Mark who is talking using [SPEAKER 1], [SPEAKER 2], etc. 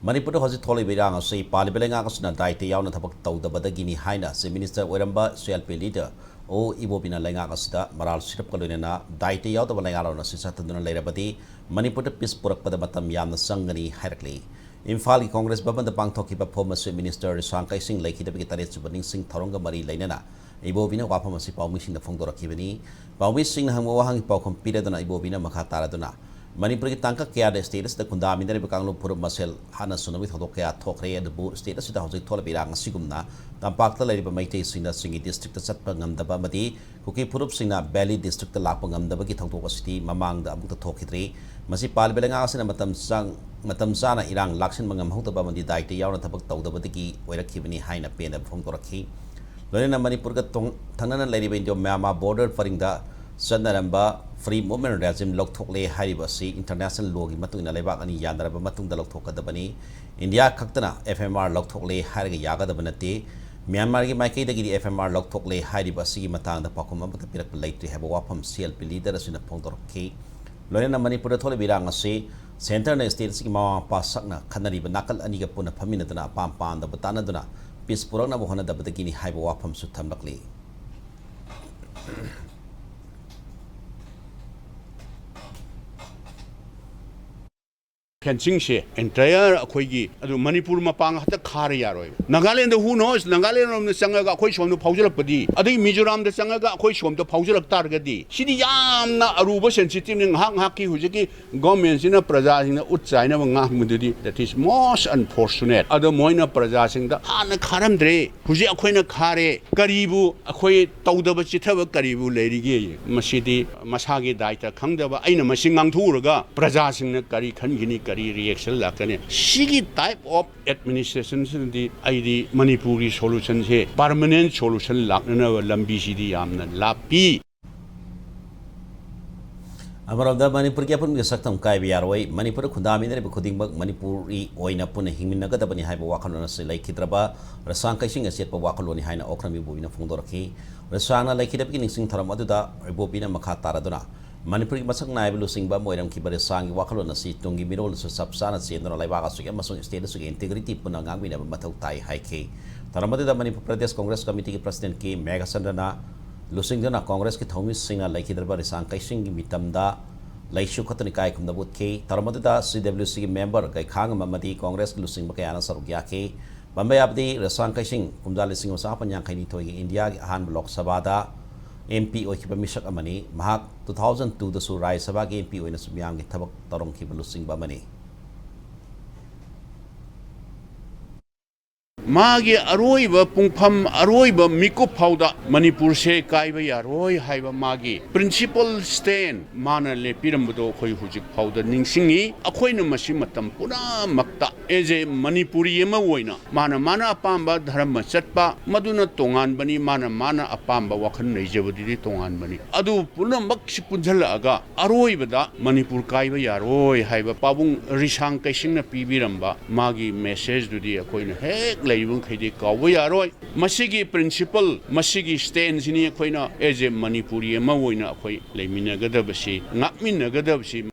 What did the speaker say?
[SPEAKER 1] Manipur hojit tholi birang asi palibelenga kasna daite yauna thabak tawdabadagini haina se minister oiramba CLP leader o Ibobi na lenga kasda maral sirap kalunena daite yawda balenga lona sisatunduna leirabadi Manipur pis purakpada matam yamna sangani hairakli Imphal Congress Baban the Pangthokiba former Minister Rishang Singh Lake the Bitare Subaning Singh Thoronga Mari Lainana Ibobina Wapamasi Paumishin the Fongdora Kibini Pawi Singh Hamwahang Pau competed on Ibobina Makataraduna Manipur Tanka Kia the status the Kundamina Bakanglo Puru Masel Hana Sunami Hodokia Tokre and the Bo status of the House Tolabirang Sigumna Tampakta Lady Bamate Singh Singi district Satpangam the Bamadi Kuki Purup Singha Belly district the Lapangam the Bagitoko City Mamang the Abuta Tokitri Masi Palbelangas and Matam Sana Irang Lakshan Mangam Hotaba the Daite Yauna Tabak Tawdabati Wera Kibini Haina Pen from Goraki Lorena Manipur Tangana Lady Benjo Mama bordered for the Sandaramba Free Movement Regime Loktokle Haribasi International Logi Matuna Lebak and Yandaraba Matung the Loktoka the Bani India Kaktana FMR Loktokle Harry Yaga the Banate Myanmar Maki the FMR Loktokle Haribasi Matan the Pakuma the Pirak Lake to have a wapam CLP leader as in a Pondor K Lorena Manipur Tolibiranga say Center na States Ima Pasakna Kanari Banakal Aniga Puna Paminatana Pampan the Batanaduna Peace Purana Bohana the Batagini Haiba Wapam Sutamlakli
[SPEAKER 2] Fencing entire Akoigi, Manipur Mapang at the Kariaroi. Nagaland, who knows, Nagaland on the Sangaga Koishon to Pauserapadi. I think Mizoram the Sangaga Koishon to Pauserap Targadi. Shidiyam na Aruba sensitive in Hang Haki Hujiki, governments in a Praza in the Utsaina Mahmudi that is most unfortunate. Other Moina Prazasing the Hana Karamdre, Huji Aquina Kare, Karibu, Akoi Taudabachitava Karibu, Lady Gay, Masidi, Masagi Daita, Kangdava, Aina Masingang Turaga, Prazasing the Kari Kangini. Reaction lakane shigi type of administration the ID Manipuri solution he permanent solution lakna lambi sidi amna lapi
[SPEAKER 1] Amar the Manipur Kapun Saktam Kai Biarway Manipur Kundami Kuding Manipuri Oina Puna Himinaga the Bani Haiba Wakalona like Kidraba Rishang Singh as yet Wakaloni Hina Okrami Bubina Fondoraki Rishana like it beginning sing Taramada Ibobina Makataraduna Manipur Masak Naiblu Singba Moyam Kibarisang Wakalona seat Tungi Mirol Subsana Sien or Laibaga Sugamas status integrity Punangang Wina Matau Tai Haike. Taramada Manipur Pradesh Congress Committee President K. Megasandana Lusingana Congress Kitomis Singer like Hidraba Rishang Singh Mitamda Laishu Kotanikai from the Wood K. Taramada CWC member Gaikang Mamadi Congress Lusing Bakayana Sarugyake. Bambay Abdi Rishang Singh Kumdali Singh Sapan Yankani Toy India Han Block Sabada. MP oikiba misak amani mahak 2002 da su Rai Sabha ge MP oina sumyang ge thabak tarong ki balusing ba mani
[SPEAKER 2] Magi Aroiba Pungpam Aroiba Miku Powda Manipur se Kaiba Yaroi Haiba Magi Principal Stain Mana Le Pirambudo Koi Hujik Powder Ningsingi Akoina Masimatam Puna Makta Eze Manipuri Yemawoina Mana Apamba Dharma Setpa Maduna Tongan Bani Mana Apamba Wakan Nejavadi Tongan Bani Adu Puna Maksipunjala Aga Aroiba Manipur Kaiba Yaroi Haiba Pabung Rishang Kaishina Pibiramba Magi message to the Akoina Hek Laibung Kedi Kawayaroi Masigi principle Masigi stands in Aquina as a Manipuri Mawoina Akoi Lemina Gadabasi Nakmin Gadabsi